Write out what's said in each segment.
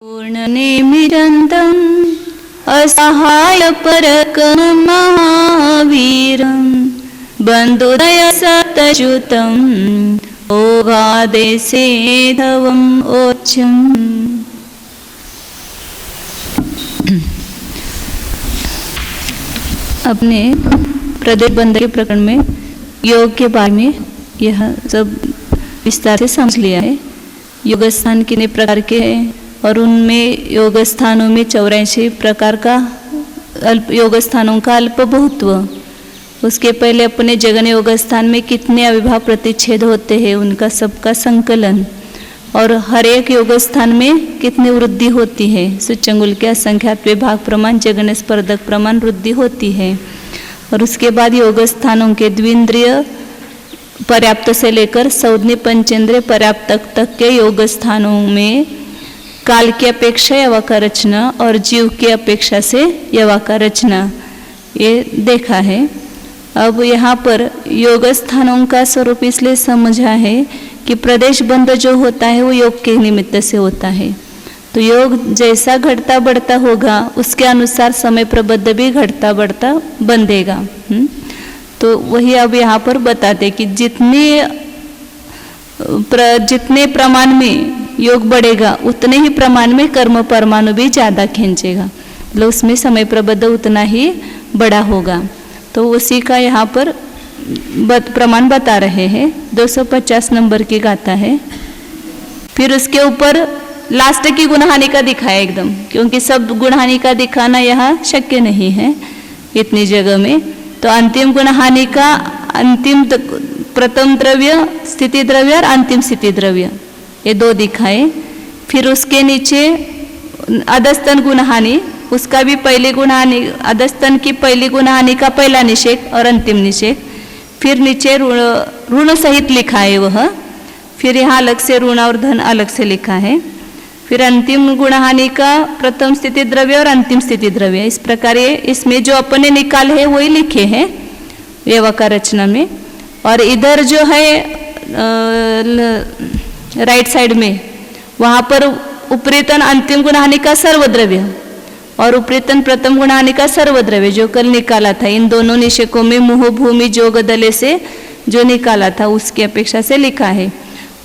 पूर्णनेमिरन्तम् असहायपरकं महावीरं बन्धुदयसतच्युतं ओगादेसेधवम् ओच्चम्। अपने प्रदेश बंद के प्रकरण में योग के बारे में यह सब विस्तार से समझ लिया है। योग स्थान कितने प्रकार के हैं और उनमें योग स्थानों में 84 प्रकार का योग स्थानों का अल्प बहुत्व। उसके पहले अपने जगन योग स्थान में कितने अविभाव प्रतिच्छेद होते हैं उनका सबका संकलन, और हर एक योग स्थान में कितनी वृद्धि होती है। सूच्यंगुल के असंख्यात विभाग प्रमाण जगन स्पर्धक प्रमाण वृद्धि होती है। और उसके बाद योग स्थानों के द्विंद्रिय पर्याप्त से लेकर सौदनी पंचेंद्रिय पर्याप्त तक के योग स्थानों में काल की अपेक्षा यवा का रचना और जीव की अपेक्षा से यवा का रचना ये देखा है। अब यहाँ पर योग स्थानों का स्वरूप इसलिए समझा है कि प्रदेश बंध जो होता है वो योग के निमित्त से होता है। तो योग जैसा घटता बढ़ता होगा उसके अनुसार समय प्रबद्ध भी घटता बढ़ता बंधेगा। तो वही अब यहाँ पर बताते कि जितने प्रमाण में योग बढ़ेगा उतने ही प्रमाण में कर्म परमाणु भी ज़्यादा खींचेगा, मतलब उसमें समय प्रबद्ध उतना ही बड़ा होगा। तो उसी का यहाँ पर प्रमाण बता रहे हैं। 250 नंबर की गाथा है। फिर उसके ऊपर लास्ट की गुणहानि का दिखाया एकदम, क्योंकि सब गुणहानि का दिखाना यहाँ शक्य नहीं है इतनी जगह में। तो अंतिम गुणहानि का अंतिम प्रथम द्रव्य स्थिति द्रव्य और अंतिम स्थिति द्रव्य ये दो दिखाए। फिर उसके नीचे अधस्तन गुणहानि, उसका भी पहली गुणहानि, अधस्तन की पहली गुणहानि का पहला निषेध और अंतिम निषेध। फिर नीचे ऋण सहित लिखा है वह। फिर यहाँ अलग से ऋण और धन अलग से लिखा है। फिर अंतिम गुणहानि का प्रथम स्थिति द्रव्य और अंतिम स्थिति द्रव्य। इस प्रकार ये इसमें जो अपने निकाल है वही लिखे हैं व्यवका रचना में। और इधर जो है राइट साइड में वहाँ पर उपरीतन अंतिम गुणहानि का सर्वद्रव्य और उपरीतन प्रथम गुणहानि का सर्वद्रव्य जो कल निकाला था, इन दोनों निषेकों में मुह भूमि जोग दले से जो निकाला था उसकी अपेक्षा से लिखा है।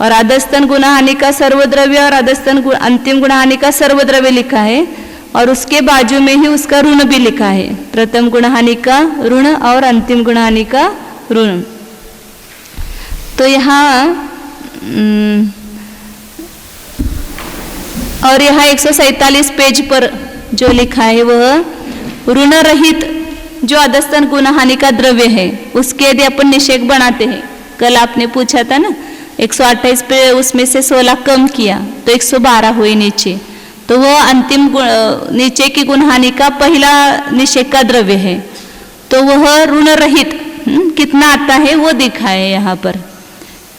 और अधस्तन गुणहानि का सर्वद्रव्य और अधस्तन अंतिम गुणहानि का सर्वद्रव्य लिखा है, और उसके बाजू में ही उसका ऋण भी लिखा है। प्रथम गुणहानि का ऋण और अंतिम गुणहानि का ऋण। तो यहाँ और यहाँ 147 पेज पर जो लिखा है वह ऋण रहित जो अधस्तन गुणहानि का द्रव्य है उसके यदि अपन निषेक बनाते हैं, कल आपने पूछा था ना 128 पे उसमें से 16 कम किया तो 112 हुई नीचे। तो वो अंतिम नीचे की गुणहानि का पहला निषेक का द्रव्य है। तो वह ऋण रहित कितना आता है वो दिखा है यहाँ पर,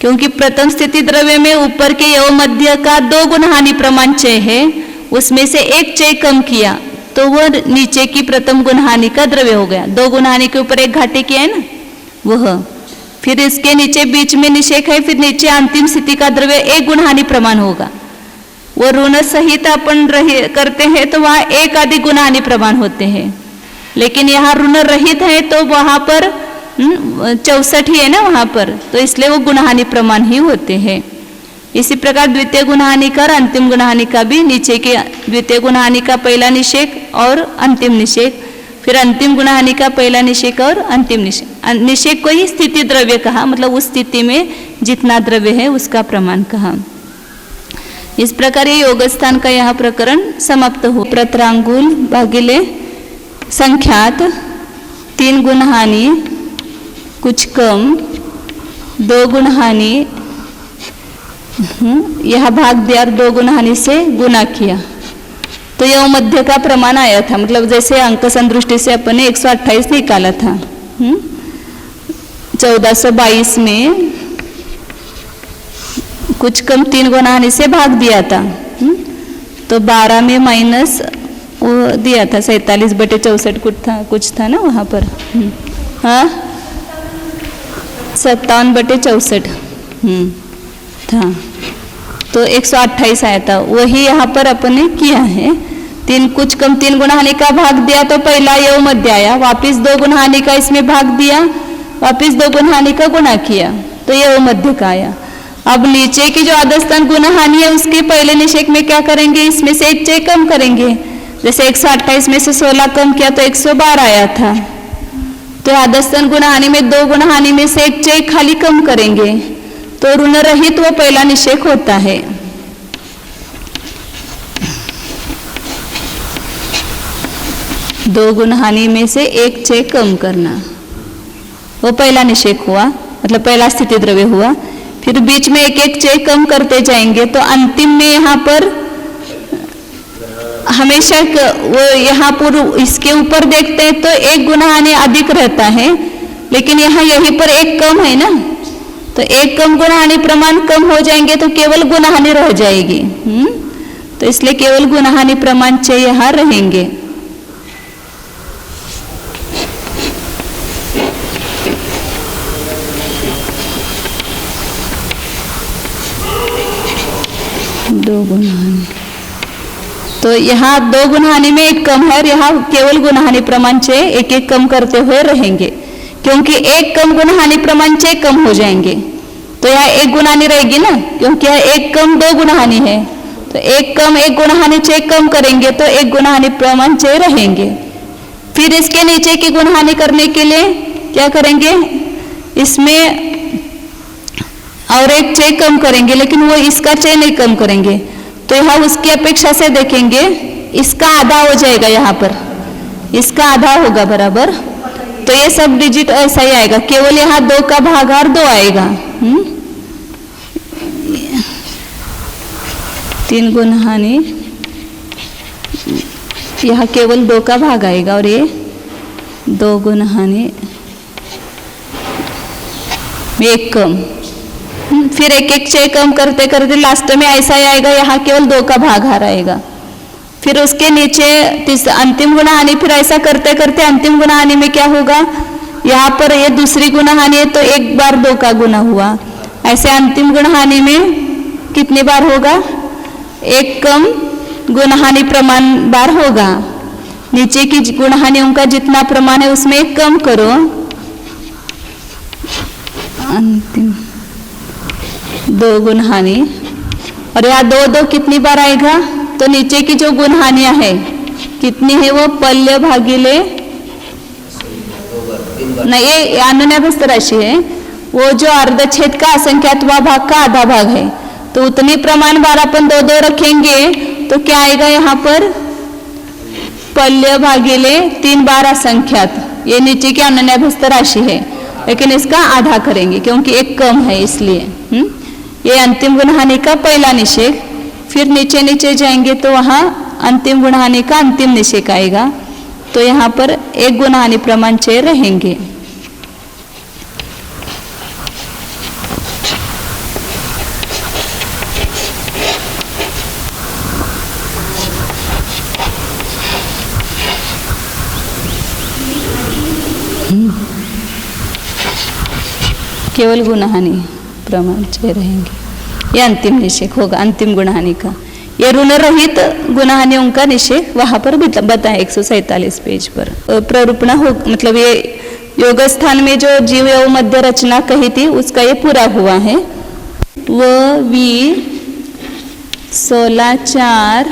क्योंकि प्रथम स्थिति द्रव्य में ऊपर के यव मध्य का 2 गुणहानि प्रमाण चय है, उसमें से एक चय कम किया तो वो नीचे की प्रथम गुणहानि का द्रव्य हो गया। 2 गुणहानि के ऊपर एक घाटी किया है ना वह। फिर इसके नीचे बीच में निषेक है, फिर नीचे अंतिम स्थिति का द्रव्य 1 गुणहानि प्रमाण होगा। वो ऋण सहित अपन करते हैं तो वहाँ 1 आदि गुणहानि प्रमाण होते हैं, लेकिन यहाँ ऋण रहित है तो वहाँ पर 64 ही है ना वहाँ पर, तो इसलिए वो गुणहानि प्रमाण ही होते हैं। इसी प्रकार द्वितीय गुणहानि का और अंतिम गुणहानि का भी नीचे के द्वितीय गुणहानि का पहला निषेक और अंतिम निषेक, फिर अंतिम गुणहानि का पहला निषेक और अंतिम निषेक। निषेक को ही स्थिति द्रव्य कहा, मतलब उस स्थिति में जितना द्रव्य है उसका प्रमाण कहा। इस प्रकार ये योग स्थान का यह प्रकरण समाप्त हो। प्रतरांगुल भागिले संख्यात 3 गुणहानि कुछ कम 2 गुणहानि, यह भाग दिया और 2 गुणहानि से गुना किया तो यह मध्य का प्रमाण आया था। मतलब जैसे अंक संदृष्टि से अपन ने 128 निकाला था, 1422 में कुछ कम 3 गुणहानि से भाग दिया था। तो 12 में माइनस वो दिया था 47/64 कुछ था ना वहाँ पर। हाँ 57/64 था। तो 128 आया था, वही यहाँ पर अपने किया है। 3 कुछ कम 3 गुना हानि का भाग दिया तो पहला योग मध्य आया, वापिस 2 गुना हानि का इसमें भाग दिया, वापिस 2 गुना हानि का गुना किया तो योग मध्य का आया। अब नीचे की जो आदस्थान गुना हानि है उसके पहले निषेक में क्या करेंगे, इसमें से 1 चय कम करेंगे। जैसे 128 में से 16 कम किया तो 112 आया था, तो आदस्थान गुना हानि में 2 गुना हानि में से 1 चय खाली कम करेंगे तो ऋण रहित वो पहला निषेक होता है। दो गुण हानि में से 1 चय कम करना, वो पहला निषेक हुआ, मतलब पहला स्थिति द्रव्य हुआ। फिर बीच में 1 चय कम करते जाएंगे तो अंतिम में यहाँ पर हमेशा वो यहाँ पूर्व इसके ऊपर देखते हैं तो 1 गुना हानि अधिक रहता है, लेकिन यहाँ यहीं पर 1 कम है ना, तो 1 कम गुना हानि प्रमाण कम हो जाएंगे तो केवल गुना हानि रह जाएगी। तो इसलिए केवल गुना हानि प्रमाण चय यहाँ रहेंगे। दो गुना हानि, तो यहाँ 2 गुना हानि में 1 कम है और यहाँ केवल गुना हानि प्रमाण चय 1 कम करते हुए रहेंगे, क्योंकि 1 कम गुना हानि प्रमाण चय कम हो जाएंगे तो यहाँ 1 गुना हानि रहेगी ना, क्योंकि यहाँ 1 कम 2 गुना हानि है, तो 1 कम 1 गुना हानि चय कम करेंगे तो 1 गुना हानि प्रमाण चय रहेंगे। फिर इसके नीचे की गुना हानि करने के लिए क्या करेंगे, इसमें और 1 चय कम करेंगे, लेकिन वो इसका चय नहीं कम करेंगे, तो यहाँ उसकी अपेक्षा से देखेंगे इसका आधा हो जाएगा, यहाँ पर इसका आधा होगा बराबर, तो ये सब डिजिट ऐसा ही आएगा, केवल यहाँ 2 का भागाहार 2 आएगा। 3 गुना हानि, यहाँ केवल 2 का भाग आएगा और ये 2 गुना हानि में 1 कम, फिर 1 चय कम करते करते लास्ट में ऐसा ही आएगा, यहाँ केवल 2 का भागाहार आएगा। फिर उसके नीचे अंतिम गुना हानि, फिर ऐसा करते करते अंतिम गुना हानि में क्या होगा, यहाँ पर ये दूसरी गुना हानि है तो 1 बार 2 का गुना हुआ, ऐसे अंतिम गुना हानि में कितनी बार होगा, 1 कम गुना हानि प्रमाण बार होगा। नीचे की गुना हानियों का जितना प्रमाण है उसमें 1 कम करो, अंतिम 2 गुना हानि, और यहाँ 2 कितनी बार आएगा, तो नीचे की जो गुण हानियां है कितनी है, वो पल्य भागिले नहीं, ये अनुनाभ्यस्त राशि है, वो जो अर्धच्छेद का असंख्यातवा भाग का आधा भाग है, तो उतनी प्रमाण बार अपन 2 रखेंगे तो क्या आएगा, यहाँ पर पल्य भागिले 3 बार असंख्यात, ये नीचे की अनुनाभ्यस्त राशि है, लेकिन इसका आधा करेंगे क्योंकि 1 कम है इसलिए। ये अंतिम गुण हानि का पहला निषेक। फिर नीचे नीचे जाएंगे तो वहाँ अंतिम गुण हानि का अंतिम निषेक आएगा, तो यहाँ पर 1 गुण हानि प्रमाण चय रहेंगे। केवल गुण हानि प्रमाण चय रहेंगे, ये अंतिम निषेक होगा अंतिम गुण हानि का। ये ऋण रहित गुण हानियों का निषेक वहां पर बताया 147 पेज पर। प्ररूपणा हो, मतलब ये योग स्थान में जो जीव योग मध्य रचना कही थी उसका ये पूरा हुआ है। वो वीर 16-4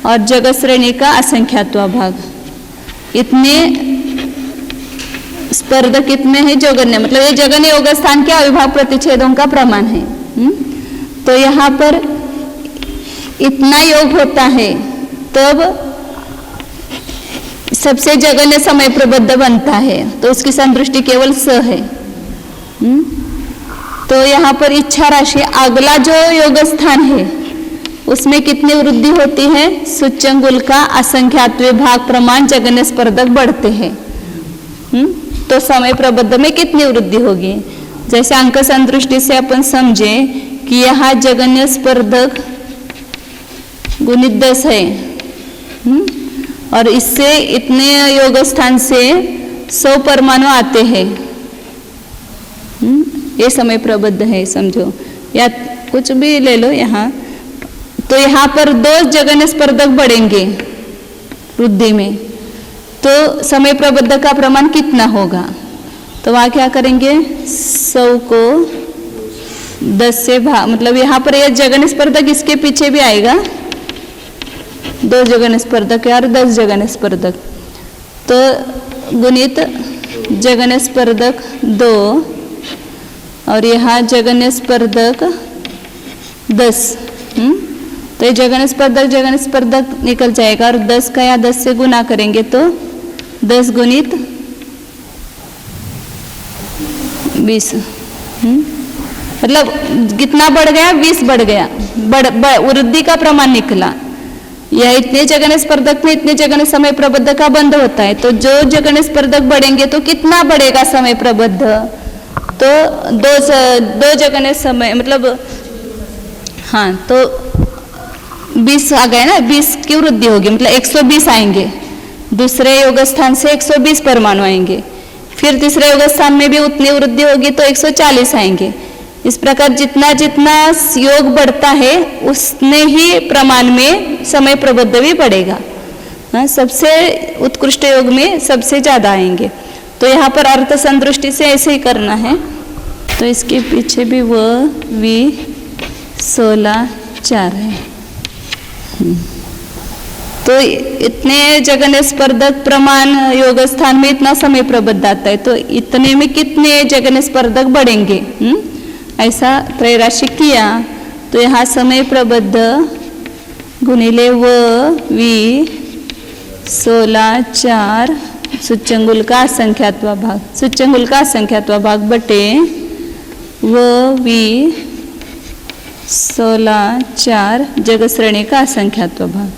और जगत श्रेणी का असंख्यात्वा भाग, इतने स्पर्धक कितने हैं, जगन्य, मतलब ये जगन्य योग स्थान के अविभाग प्रतिच्छेदों का प्रमाण है। तो यहाँ पर इतना योग होता है तब सबसे जगन्य समय प्रबद्ध बनता है, तो उसकी संदृष्टि केवल स है। तो यहाँ पर इच्छा राशि अगला जो योग स्थान है उसमें कितनी वृद्धि होती है, सूच्यंगुल का असंख्यात्व भाग प्रमाण जगन्य स्पर्धक बढ़ते हैं। तो समय प्रबद्ध में कितनी वृद्धि होगी, जैसे अंक संदृष्टि से अपन समझे कि यहाँ जगन्य स्पर्धक गुणित 10 है, और इससे इतने योग स्थान से 100 परमाणु आते हैं, ये समय प्रबद्ध है समझो। या कुछ भी ले लो यहाँ। तो यहाँ पर 2 जघन्य स्पर्धक बढ़ेंगे वृद्धि में, तो समय प्रबंध का प्रमाण कितना होगा? तो वहाँ क्या करेंगे, 100 को 10 से भाग, मतलब यहाँ पर यह जघन्य स्पर्धक इसके पीछे भी आएगा, 2 जघन्य स्पर्धक और 10 जघन्य स्पर्धक, तो गुणित जघन्य स्पर्धक 2 और यहाँ जघन्य स्पर्धक 10। तो ये जघन्य स्पर्धक निकल जाएगा और 10 का या 10 से गुना करेंगे तो 10 गुणित 20। मतलब कितना बढ़ गया, 20 बढ़ गया, वृद्धि का प्रमाण निकला। यह इतने जघन्य स्पर्धक में इतने जघन्य समय प्रबंध का बंध होता है। तो जो जघन्य स्पर्धक बढ़ेंगे तो कितना बढ़ेगा समय प्रबंध? तो 2 जघन्य समय मतलब हाँ, तो 20 आ गए ना, 20 की वृद्धि होगी, मतलब 120 आएंगे। दूसरे योग स्थान से 120 परमाणु आएंगे, फिर तीसरे योग स्थान में भी उतनी वृद्धि होगी तो 140 आएंगे। इस प्रकार जितना जितना योग बढ़ता है उतने ही प्रमाण में समय प्रबंध भी बढ़ेगा। सबसे उत्कृष्ट योग में सबसे ज्यादा आएंगे। तो यहाँ पर अर्थ संदृष्टि से ऐसे ही करना है। तो इसके पीछे भी वो V16 है। तो इतने जघन्य स्पर्धक प्रमाण योग स्थान में इतना समय प्रबंध आता है, तो इतने में कितने जघन्य स्पर्धक बढ़ेंगे, ऐसा त्रैराशिक किया। तो यहाँ समय प्रबंध गुणिले V16 सूच्यंगुल का असंख्यात्वा भाग, सूच्यंगुल का असंख्यात्वा भाग बटे V16 जगत श्रेणी का असंख्यात्वा भाग।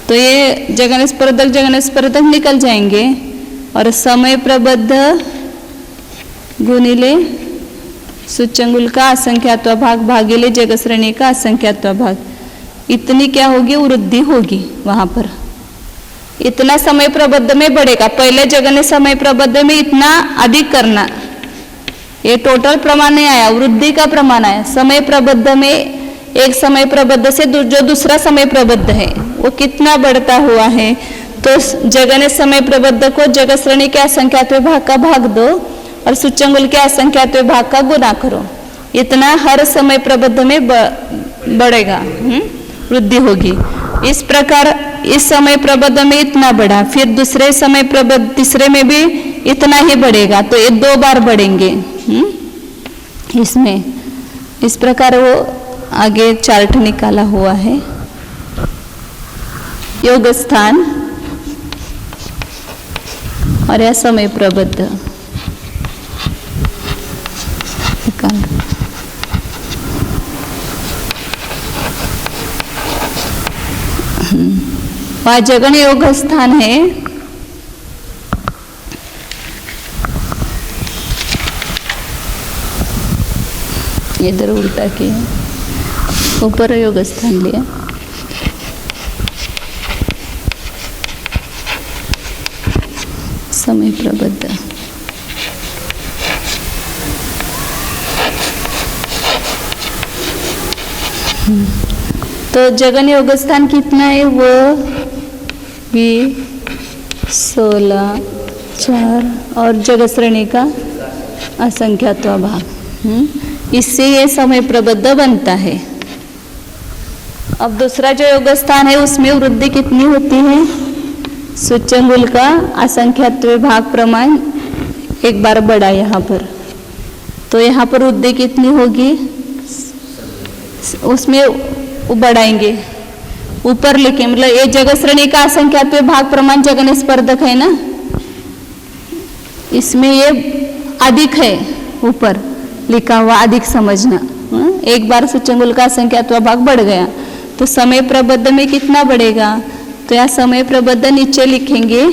तो ये जघन्य स्पर्धक निकल जाएंगे और समय प्रबंध गुणिले सूच्यंगुल का असंख्यात्वा भाग भागिले जगत श्रेणी का असंख्यात्वा भाग, इतनी क्या होगी, वृद्धि होगी। वहां पर इतना समय प्रबंध में बढ़ेगा। पहले जघन्य समय प्रबंध में इतना अधिक करना, ये टोटल प्रमाण नहीं आया, वृद्धि का प्रमाण आया। समय प्रबंध में एक समय प्रबंध से जो दूसरा समय प्रबंध है वो कितना बढ़ता हुआ है, तो जघन्य समय प्रबंध को जगत श्रेणी के असंख्यात्व भाग का भाग दो और सूच्यंगुल के असंख्यात्व भाग का गुना करो। इतना हर समय प्रबंध में बढ़ेगा, वृद्धि होगी। इस प्रकार इस समय प्रबंध में इतना बढ़ा, फिर दूसरे समय प्रबंध तीसरे में भी इतना ही बढ़ेगा, तो ये 2 बार बढ़ेंगे इसमें। इस प्रकार वो आगे चार्ट निकाला हुआ है। योग स्थान और यह समय प्रबंध वह जघन्य योग स्थान है। इधर उल्टा किया, ऊपर योग स्थान लिया। समय प्रबंध तो जघन्य योग स्थान कितना है, वो V16 और जगत श्रेणी का असंख्यात्वा भाग, इससे ये समय प्रबंध बनता है। अब दूसरा जो योग स्थान है उसमें वृद्धि कितनी होती है, सूच्यंगुल का असंख्यात्व भाग प्रमाण एक बार बढ़ा यहाँ पर, तो यहाँ पर वृद्धि कितनी होगी, उसमें बढ़ाएंगे ऊपर लिखे, मतलब ये जगत श्रेणी का असंख्यात्व भाग प्रमाण जघन्य स्पर्धक है ना, इसमें ये अधिक है, ऊपर लिखा हुआ अधिक समझना। एक बार सूच्यंगुल का असंख्यात्व भाग बढ़ गया तो समय प्रबंध में कितना बढ़ेगा, तो यह समय प्रबंध नीचे लिखेंगे।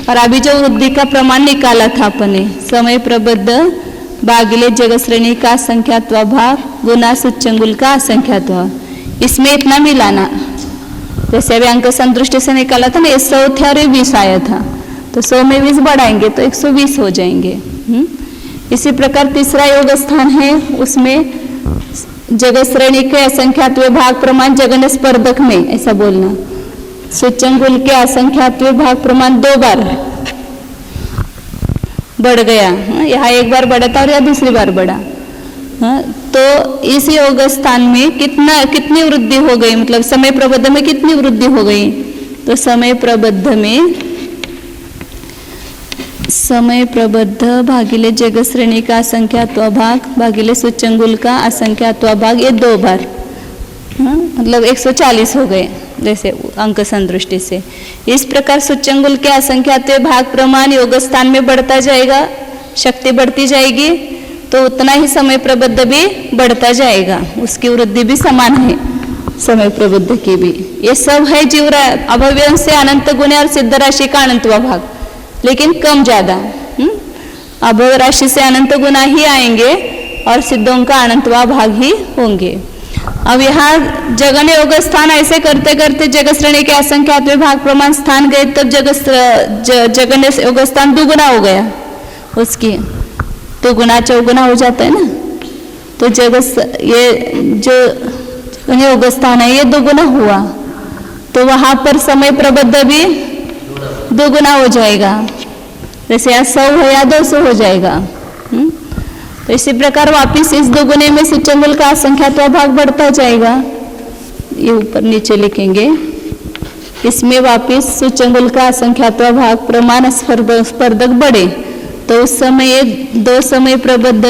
और अभी जो वृद्धि का प्रमाण निकाला था अपने, समय प्रबंध भागिले जगत श्रेणी का असंख्यात्व भाग गुना सूच्यंगुल का असंख्यात्व, इसमें इतना मिलाना। जैसे अभी अंक संदृष्टि से निकाला था ना, ये 100 थे और ये 20 आया था, तो 100 में 20 बढ़ाएंगे तो 120 हो जाएंगे। इसी प्रकार तीसरा योग स्थान है, उसमें जगत श्रेणी के असंख्यात भाग प्रमाण जगन स्पर्धक में, ऐसा बोलना। सूचंगुल के असंख्यात भाग प्रमाण 2 बार बढ़ गया, यहाँ 1 बार बढ़ा था और यहाँ दूसरी बार बढ़ा। तो इस योग स्थान में कितनी वृद्धि हो गई, मतलब समय प्रबंध में कितनी वृद्धि हो गई? तो समय प्रबद्ध भागिले जगत श्रेणी का असंख्यात्व भाग भागिले सूचंगुल का असंख्यात्व भाग, ये 2 बार, मतलब 140 हो गए जैसे अंक संदृष्टि से। इस प्रकार सूचंगुल के असंख्यात्व भाग प्रमाण योग स्थान में बढ़ता जाएगा, शक्ति बढ़ती जाएगी, तो उतना ही समय प्रबद्ध भी बढ़ता जाएगा, उसकी वृद्धि भी समान है समय प्रबद्ध की भी। ये सब है जीव अभव्यय से अनंत गुणे और सिद्ध राशि का अनंतवा भाग, लेकिन कम ज्यादा। अभव राशि से अनंत गुना ही आएंगे और सिद्धों का अनंतवा भाग ही होंगे। अब यहाँ जगन योग स्थान ऐसे करते करते जगत श्रेणी के असंख्यात भाग प्रमाण स्थान गए, तब जगन योग स्थान 2 गुना हो गया, उसकी 2 गुना 4 गुना हो जाता है ना। तो ये जो योग स्थान है ये 2 गुना हुआ, तो वहां पर समय प्रबद्ध भी 2 गुना हो जाएगा, जैसे यहाँ 100 है या 200 हो जाएगा। तो इसी प्रकार वापिस इस 2 गुने में सूचंगुल का असंख्यात्व भाग बढ़ता जाएगा, ये ऊपर नीचे लिखेंगे। इसमें वापिस सूचंगुल का असंख्यात्व भाग प्रमाण स्पर्धक बढ़े, तो उस समय 2 समय प्रबद्ध